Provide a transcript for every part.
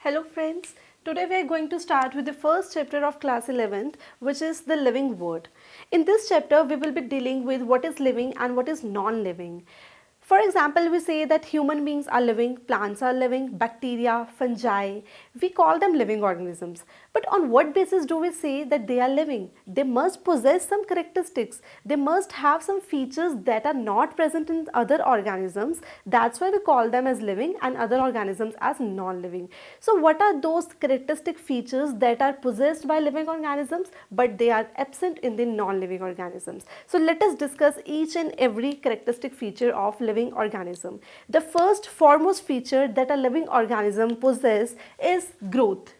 Hello friends, today we are going to start with the first chapter of class 11th, which is the living world. In this chapter we will be dealing with what is living and what is non-living. For example, we say that human beings are living, plants are living, bacteria, fungi, we call them living organisms. But on what basis do we say that they are living? They must possess some characteristics. They must have some features that are not present in other organisms. That's why we call them as living and other organisms as non-living. So what are those characteristic features that are possessed by living organisms but they are absent in the non-living organisms? So let us discuss each and every characteristic feature of living organism. The first foremost feature that a living organism possesses is growth.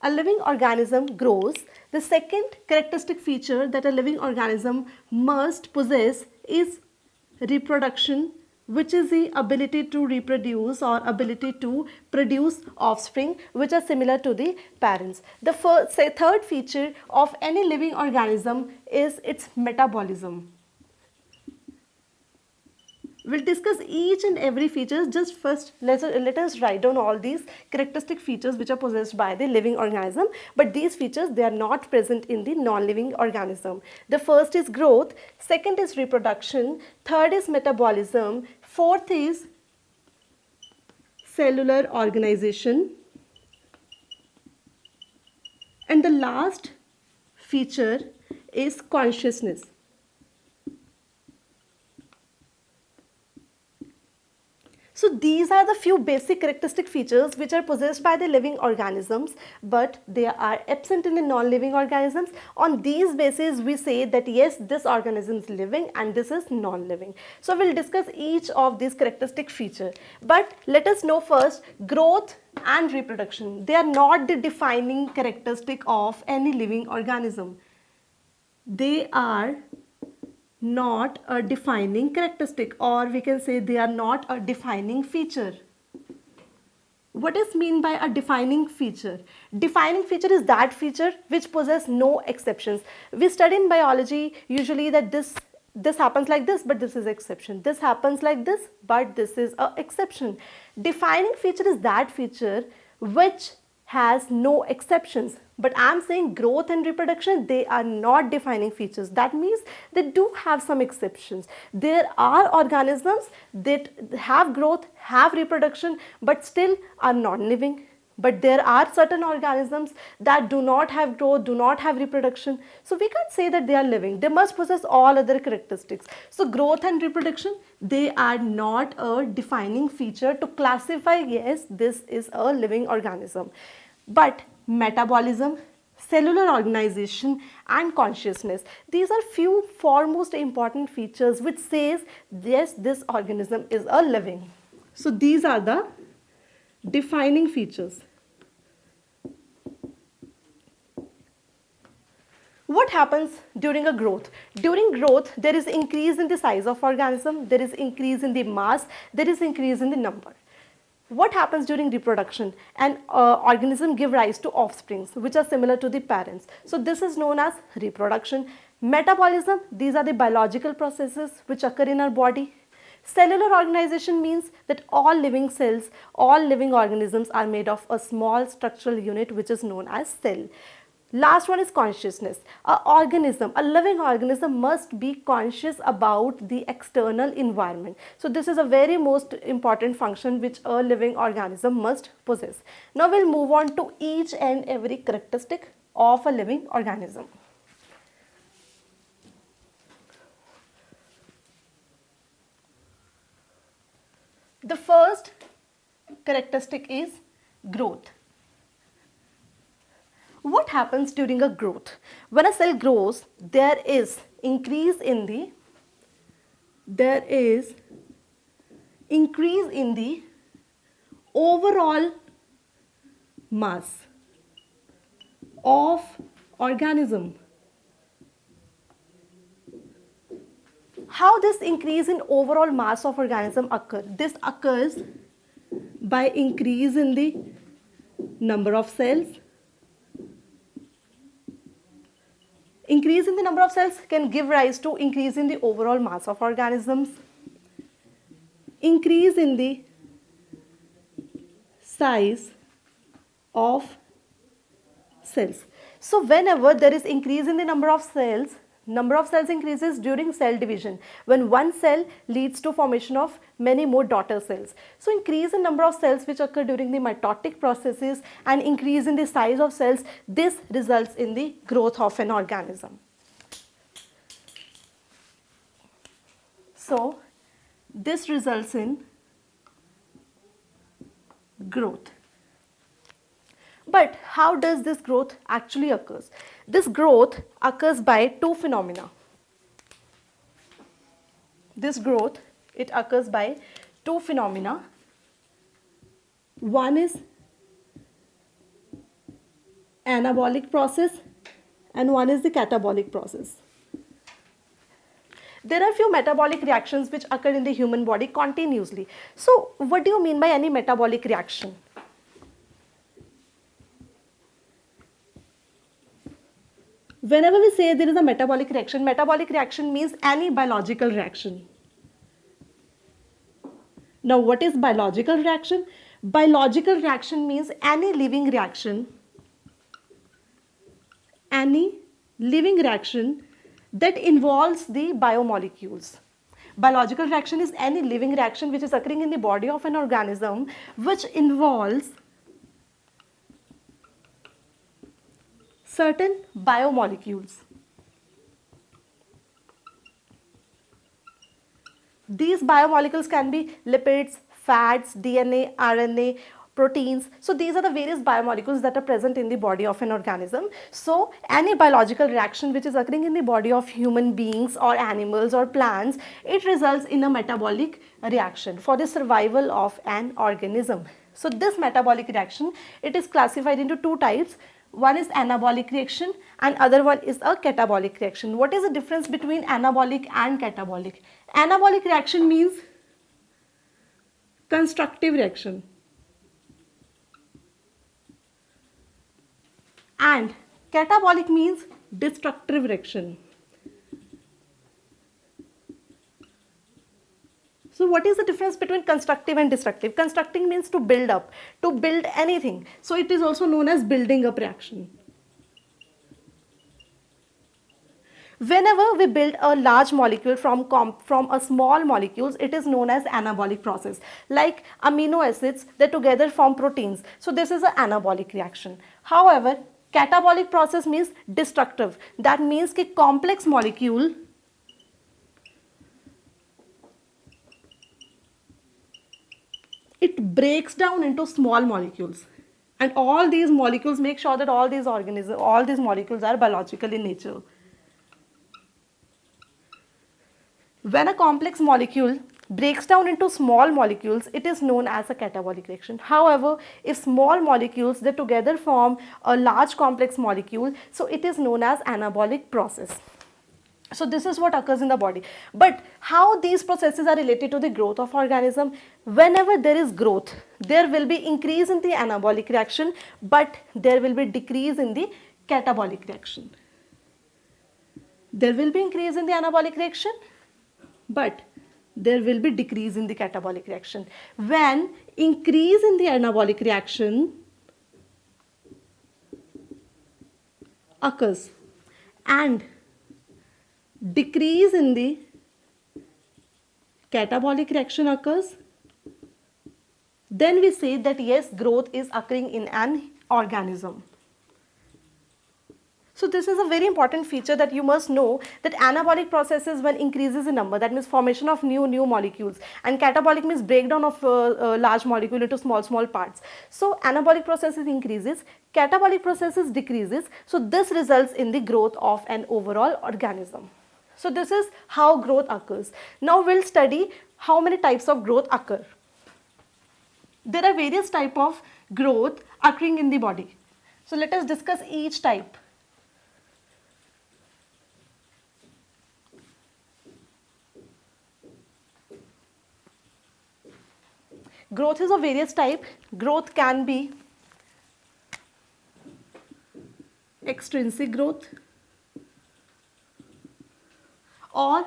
A living organism grows. The second characteristic feature that a living organism must possess is reproduction, which is the ability to reproduce or ability to produce offspring which are similar to the parents. The third feature of any living organism is its metabolism. We'll discuss each and every feature. Just first let us write down all these characteristic features which are possessed by the living organism, but these features they are not present in the non-living organism. The first is growth, second is reproduction, third is metabolism, fourth is cellular organization, and the last feature is consciousness. So these are the few basic characteristic features which are possessed by the living organisms but they are absent in the non-living organisms. On these bases we say that yes, this organism is living and this is non-living. So we'll discuss each of these characteristic features. But let us know first growth and reproduction. They are not the defining characteristic of any living organism. They are not a defining characteristic, or we can say they are not a defining feature. What is meant by a defining feature? Defining feature is that feature which possesses no exceptions. We study in biology usually that this happens like this but this is exception. This happens like this but this is a exception. Defining feature is that feature which has no exceptions. But I am saying growth and reproduction, they are not defining features. That means they do have some exceptions. There are organisms that have growth, have reproduction, but still are non-living. But there are certain organisms that do not have growth, do not have reproduction. So we can't say that they are living. They must possess all other characteristics. So growth and reproduction, they are not a defining feature to classify, yes, this is a living organism. But metabolism, cellular organization and consciousness, these are few foremost important features which says yes, this organism is a living. So these are the defining features. What happens during a growth? During growth, there is increase in the size of organism, there is increase in the mass, there is increase in the number. What happens during reproduction? An organism give rise to offsprings which are similar to the parents. So this is known as reproduction. Metabolism, these are the biological processes which occur in our body. Cellular organization means that all living cells, all living organisms are made of a small structural unit which is known as cell. Last one is consciousness. A living organism must be conscious about the external environment. So this is a very most important function which a living organism must possess. Now we'll move on to each and every characteristic of a living organism. The first characteristic is growth. What happens during a growth? When a cell grows, there is increase in the overall mass of organism. How this increase in overall mass of organism occurs? This occurs by increase in the number of cells. Increase in the number of cells can give rise to increase in the overall mass of organisms. increase in the size of cells. So whenever there is increase in the number of cells increases during cell division, when one cell leads to formation of many more daughter cells. So increase in number of cells which occur during the mitotic processes and increase in the size of cells, this results in the growth of an organism. So this results in growth. But how does this growth actually occurs? This growth occurs by two phenomena. This growth, it occurs by two phenomena. One is anabolic process and one is the catabolic process. There are few metabolic reactions which occur in the human body continuously. So what do you mean by any metabolic reaction? Whenever we say there is a metabolic reaction means any biological reaction. Now what is biological reaction? Biological reaction means any living reaction that involves the biomolecules. Biological reaction is any living reaction which is occurring in the body of an organism which involves certain biomolecules. These biomolecules can be lipids, fats, DNA, RNA, proteins. So these are the various biomolecules that are present in the body of an organism. So any biological reaction which is occurring in the body of human beings or animals or plants, it results in a metabolic reaction for the survival of an organism. So this metabolic reaction, it is classified into two types. One is anabolic reaction and other one is a catabolic reaction. What is the difference between anabolic and catabolic? Anabolic reaction means constructive reaction and catabolic means destructive reaction. So what is the difference between constructive and destructive? Constructing means to build up, to build anything. So it is also known as building up reaction. Whenever we build a large molecule from a small molecules, it is known as anabolic process. Like amino acids, they together form proteins. So this is an anabolic reaction. However, catabolic process means destructive. That means कि complex molecule it breaks down into small molecules, and all these molecules make sure that all these molecules are biological in nature. When a complex molecule breaks down into small molecules, it is known as a catabolic reaction. However, if small molecules they together form a large complex molecule, so it is known as anabolic process. So this is what occurs in the body. But how these processes are related to the growth of organism? Whenever there is growth, there will be increase in the anabolic reaction, but there will be decrease in the catabolic reaction. There will be increase in the anabolic reaction, but there will be decrease in the catabolic reaction. When increase in the anabolic reaction occurs and decrease in the catabolic reaction occurs, then we say that yes, growth is occurring in an organism. So this is a very important feature that you must know, that anabolic processes when increases in number, that means formation of new molecules, and catabolic means breakdown of a large molecule into small parts. So anabolic processes increases, catabolic processes decreases. So this results in the growth of an overall organism. So this is how growth occurs. Now we'll study how many types of growth occur. There are various types of growth occurring in the body. So let us discuss each type. Growth is of various types. Growth can be extrinsic growth, or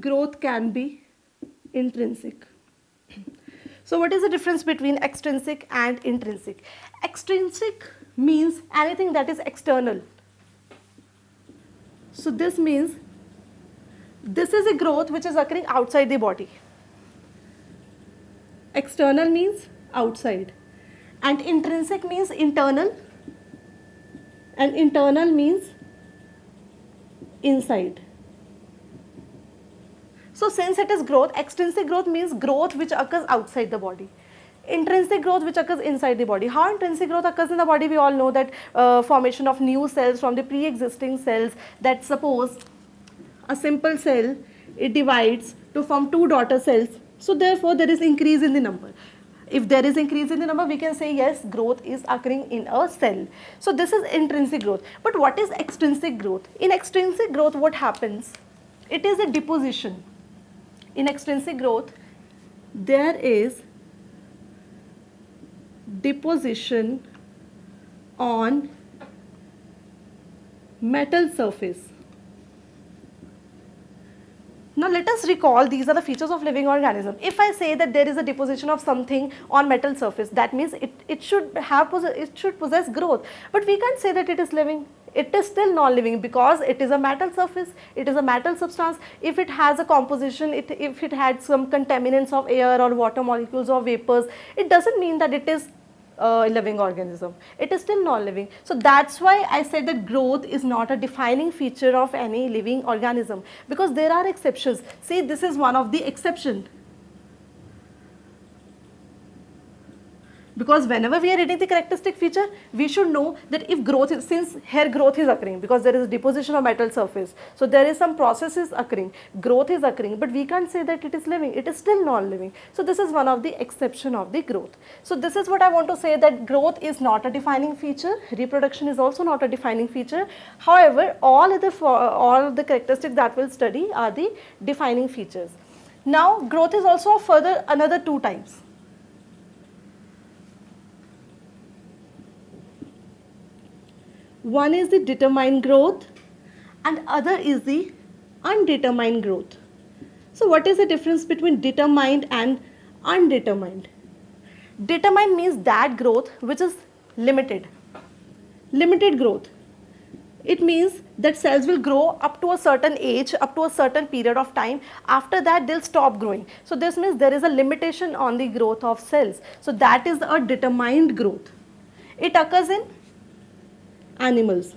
growth can be intrinsic. So what is the difference between extrinsic and intrinsic? Extrinsic means anything that is external. So this means this is a growth which is occurring outside the body. External means outside, and intrinsic means internal, and internal means inside. So since it is growth, extrinsic growth means growth which occurs outside the body. Intrinsic growth which occurs inside the body. How intrinsic growth occurs in the body? We all know that formation of new cells from the pre-existing cells. That suppose a simple cell, it divides to form two daughter cells. So therefore there is increase in the number. If there is increase in the number, we can say yes, growth is occurring in a cell. So this is intrinsic growth. But what is extrinsic growth? In extrinsic growth, what happens? It is a deposition. In extrinsic growth, there is deposition on metal surface. Now let us recall, these are the features of living organism. If I say that there is a deposition of something on metal surface, that means it should possess growth. But we can't say that it is living. It is still non-living because it is a metal surface, it is a metal substance. If it has a composition, if it had some contaminants of air or water molecules or vapors, it doesn't mean that it is a living organism. It is still non-living. So that's why I said that growth is not a defining feature of any living organism, because there are exceptions. See, this is one of the exceptions. Because whenever we are reading the characteristic feature, we should know that if growth is, since here growth is occurring because there is deposition of metal surface, so there is some processes occurring, growth is occurring, but we can't say that it is living, it is still non-living. So this is one of the exception of the growth. So this is what I want to say, that growth is not a defining feature, reproduction is also not a defining feature. However, all the characteristics that we'll study are the defining features. Now growth is also further another two types. One is the determined growth and other is the undetermined growth. So what is the difference between determined and undetermined? Determined means that growth which is limited. Limited growth. It means that cells will grow up to a certain age, up to a certain period of time. After that, they'll stop growing. So this means there is a limitation on the growth of cells. So that is a determined growth. It occurs in animals,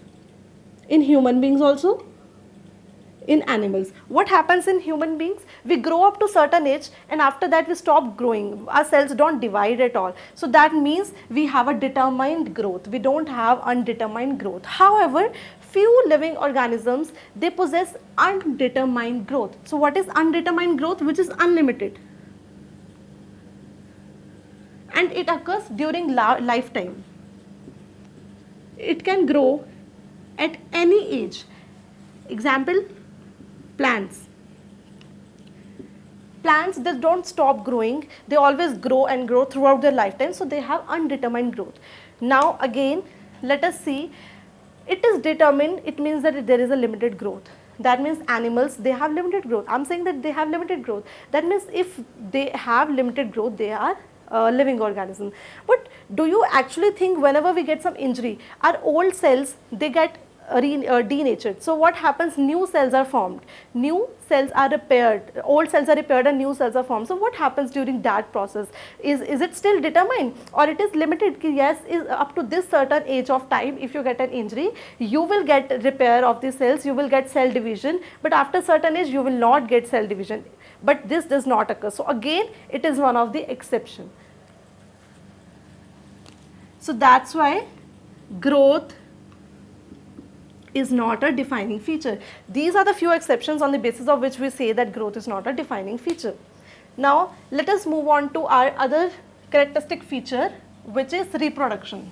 in human beings also, in animals. What happens in human beings? We grow up to certain age and after that we stop growing. Our cells don't divide at all. So that means we have a determined growth. We don't have undetermined growth. However, few living organisms, they possess undetermined growth. So what is undetermined growth? Which is unlimited. And it occurs during lifetime. It can grow at any age. Example, plants. Plants, they don't stop growing. They always grow and grow throughout their lifetime. So they have undetermined growth. Now again, let us see. It is determined. It means that there is a limited growth. That means animals, they have limited growth. I'm saying that they have limited growth. That means if they have limited growth, they are living organism. But do you actually think whenever we get some injury, our old cells, they get denatured? So what happens? New cells are formed, new cells are repaired, old cells are repaired and new cells are formed. So what happens during that process? Is it still determined or it is limited? Yes, is up to this certain age of time, if you get an injury, you will get repair of the cells, you will get cell division, but after certain age you will not get cell division. But this does not occur. So again, it is one of the exception. So that's why growth is not a defining feature. These are the few exceptions on the basis of which we say that growth is not a defining feature. Now let us move on to our other characteristic feature, which is reproduction.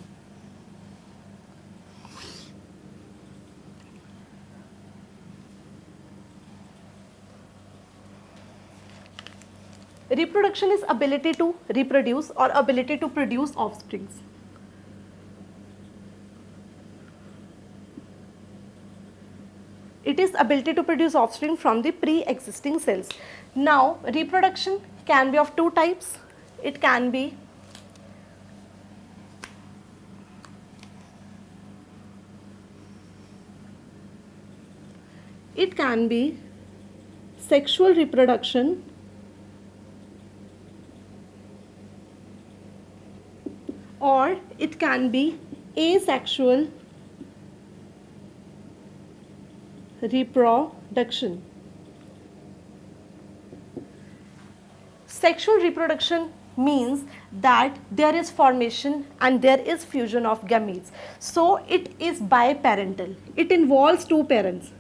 Reproduction is ability to reproduce or ability to produce offsprings. It is ability to produce offspring from the pre-existing cells. Now, reproduction can be of two types. it can be sexual reproduction or it can be asexual reproduction. Sexual reproduction means that there is formation and there is fusion of gametes. So it is biparental. It involves two parents.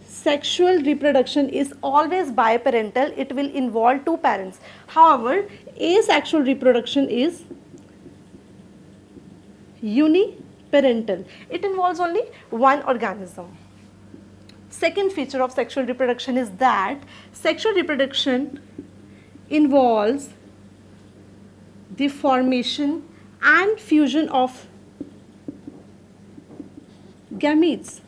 Sexual reproduction is always biparental. It will involve two parents. However, asexual reproduction is uniparental. It involves only one organism. Second feature of sexual reproduction is that sexual reproduction involves the formation and fusion of gametes.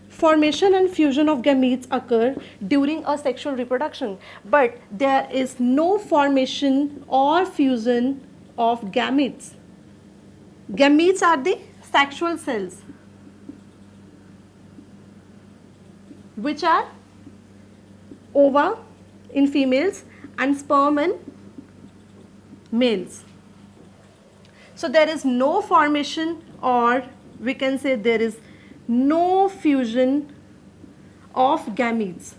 Formation and fusion of gametes occur during a sexual reproduction, but there is no formation or fusion of gametes. Gametes are the sexual cells, which are ova in females and sperm in males. So there is no formation, or we can say there is no fusion of gametes.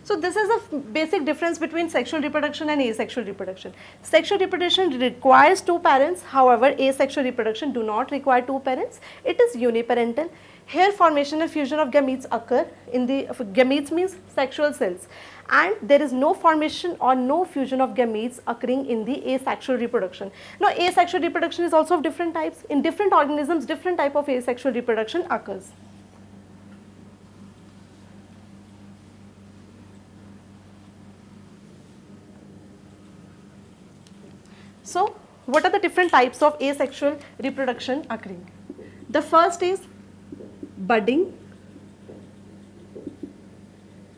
So this is a basic difference between sexual reproduction and asexual reproduction. Sexual reproduction requires two parents, however asexual reproduction do not require two parents. It is uniparental. Here formation and fusion of gametes occur in the, gametes means sexual cells, and there is no formation or no fusion of gametes occurring in the asexual reproduction. Now asexual reproduction is also of different types. In different organisms, different type of asexual reproduction occurs. So what are the different types of asexual reproduction occurring? The first is budding.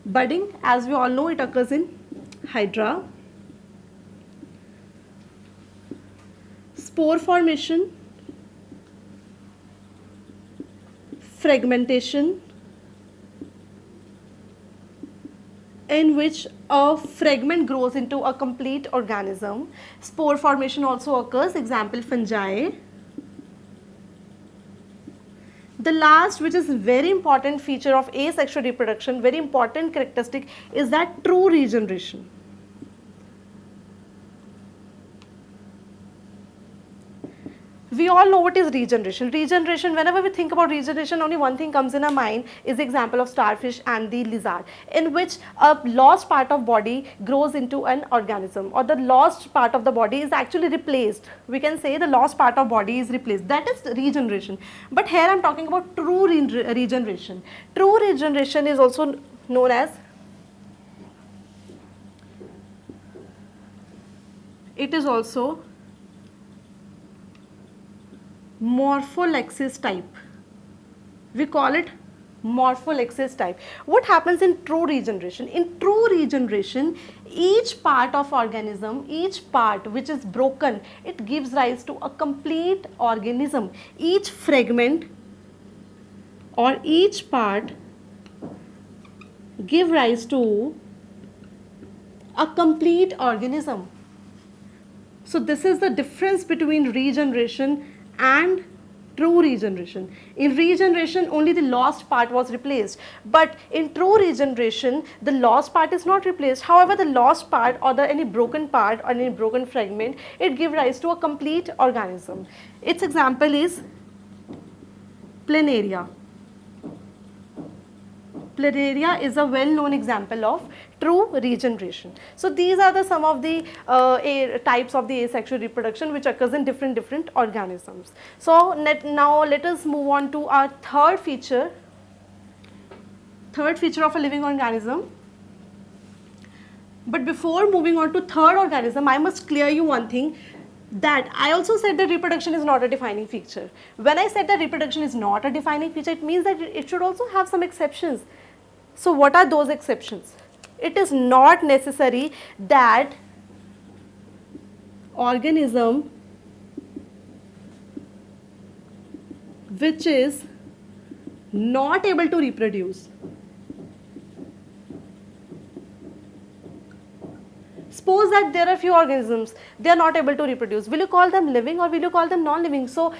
Budding, as we all know, it occurs in hydra. Spore formation, fragmentation, in which a fragment grows into a complete organism. Spore formation also occurs, example fungi. The last, which is very important feature of asexual reproduction, very important characteristic, is that true regeneration. We all know what is regeneration. Regeneration, whenever we think about regeneration, only one thing comes in our mind is the example of starfish and the lizard, in which a lost part of body grows into an organism, or the lost part of the body is actually replaced. We can say the lost part of body is replaced. That is regeneration. But here I am talking about true regeneration. True regeneration is also known as, it is also morpholexis type. We call it morpholexis type. What happens in true regeneration? In true regeneration, each part of organism, each part which is broken, it gives rise to a complete organism. Each fragment or each part give rise to a complete organism. So this is the difference between regeneration and true regeneration. In regeneration, only the lost part was replaced, but in true regeneration, the lost part is not replaced. However, the lost part or any broken part or any broken fragment, it gives rise to a complete organism. Its example is planaria. Planaria is a well-known example of true regeneration. So these are some of the types of the asexual reproduction which occurs in different organisms. So now let us move on to our third feature of a living organism. But before moving on to third organism, I must clear you one thing, that I also said that reproduction is not a defining feature. When I said that reproduction is not a defining feature, it means that it should also have some exceptions. So what are those exceptions? It is not necessary that organism which is not able to reproduce. Suppose that there are few organisms, they are not able to reproduce. Will you call them living or will you call them non-living? So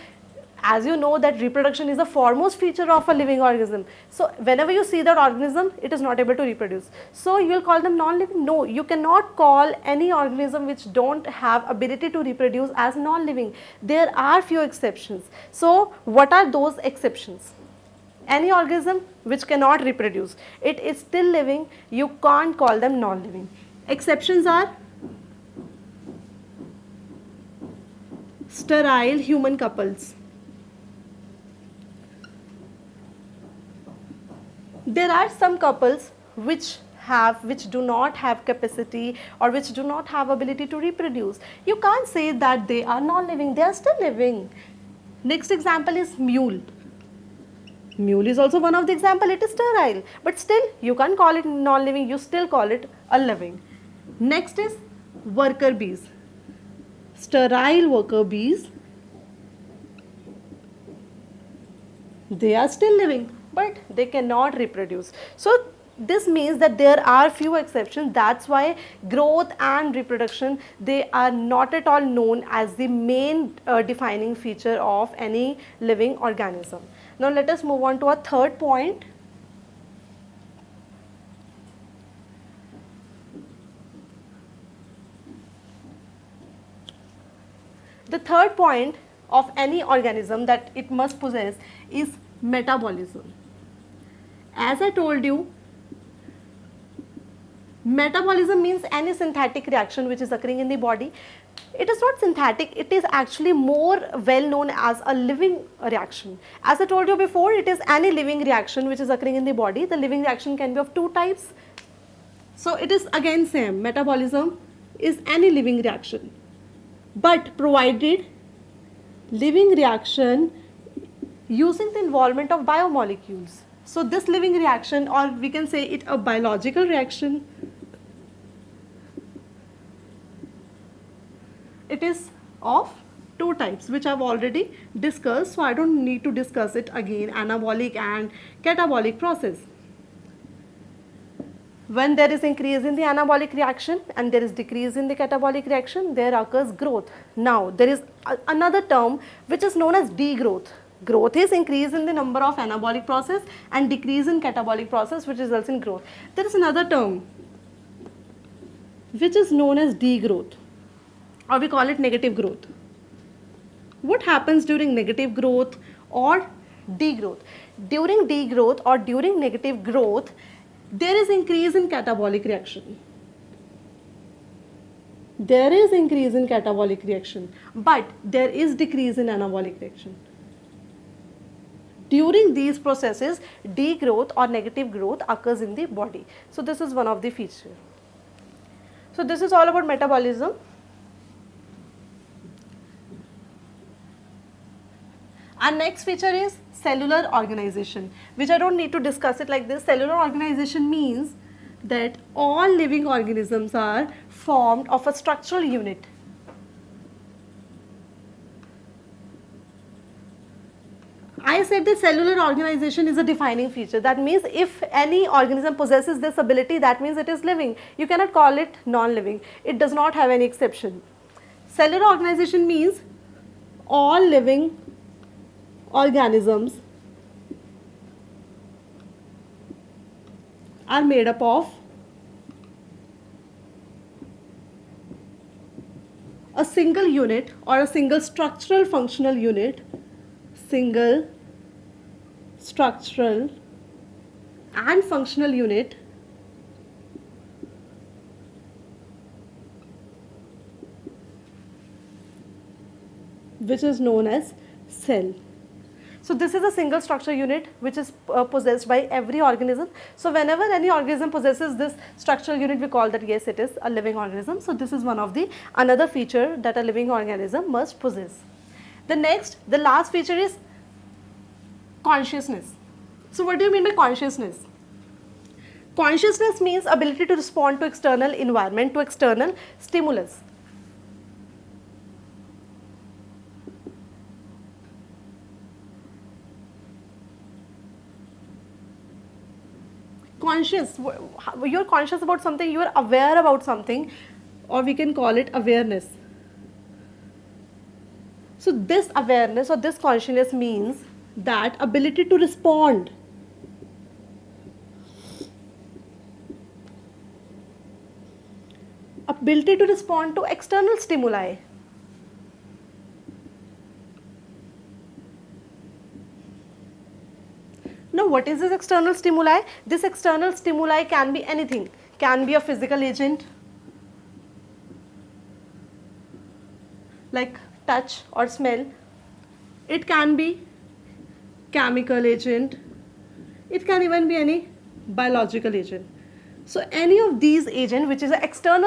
as you know that reproduction is the foremost feature of a living organism. So whenever you see that organism, it is not able to reproduce. So you will call them non-living? No, you cannot call any organism which don't have ability to reproduce as non-living. There are few exceptions. So what are those exceptions? Any organism which cannot reproduce, it is still living, you can't call them non-living. Exceptions are sterile human couples. There are some couples which do not have capacity or which do not have ability to reproduce. You can't say that they are non-living, they are still living. Next example is mule. Mule is also one of the example, it is sterile, but still you can't call it non-living, you still call it a living. Next is worker bees. Sterile worker bees, they are still living, but they cannot reproduce. So this means that there are few exceptions. That's why growth and reproduction, they are not at all known as the main defining feature of any living organism. Now let us move on to our third point. The third point of any organism that it must possess is metabolism. As I told you, metabolism means any synthetic reaction which is occurring in the body. It is not synthetic, it is actually more well known as a living reaction. As I told you before, it is any living reaction which is occurring in the body. The living reaction can be of two types. So it is again same, metabolism is any living reaction, but provided living reaction using the involvement of biomolecules. So this living reaction, or we can say it a biological reaction, it is of two types which I have already discussed, so I don't need to discuss it again, anabolic and catabolic process. When there is increase in the anabolic reaction and there is decrease in the catabolic reaction, there occurs growth. Now there is another term which is known as degrowth. Growth is increase in the number of anabolic process and decrease in catabolic process which results in growth. There is another term which is known as degrowth, or we call it negative growth. What happens during negative growth or degrowth? During degrowth or during negative growth, there is increase in catabolic reaction. There is increase in catabolic reaction, but there is decrease in anabolic reaction. During these processes, degrowth or negative growth occurs in the body. So this is one of the features. So this is all about metabolism. Our next feature is cellular organization, which I don't need to discuss it like this. Cellular organization means that all living organisms are formed of a structural unit. I said that cellular organization is a defining feature. That means if any organism possesses this ability, that means it is living. You cannot call it non-living. It does not have any exception. Cellular organization means all living organisms are made up of a single unit or a single structural functional unit, single structural and functional unit which is known as cell. So this is a single structure unit which is possessed by every organism. So whenever any organism possesses this structural unit, we call that yes, it is a living organism. So this is one of the another feature that a living organism must possess. The last feature is consciousness. So what do you mean by consciousness? Consciousness means ability to respond to external environment, to external stimulus. Conscious, you're conscious about something, you're aware about something, or we can call it awareness. So this awareness or this consciousness means that ability to respond. Ability to respond to external stimuli. Now, what is this external stimuli? This external stimuli can be anything. Can be a physical agent like touch or smell. It can be chemical agent. It can even be any biological agent. So any of these agents which is an external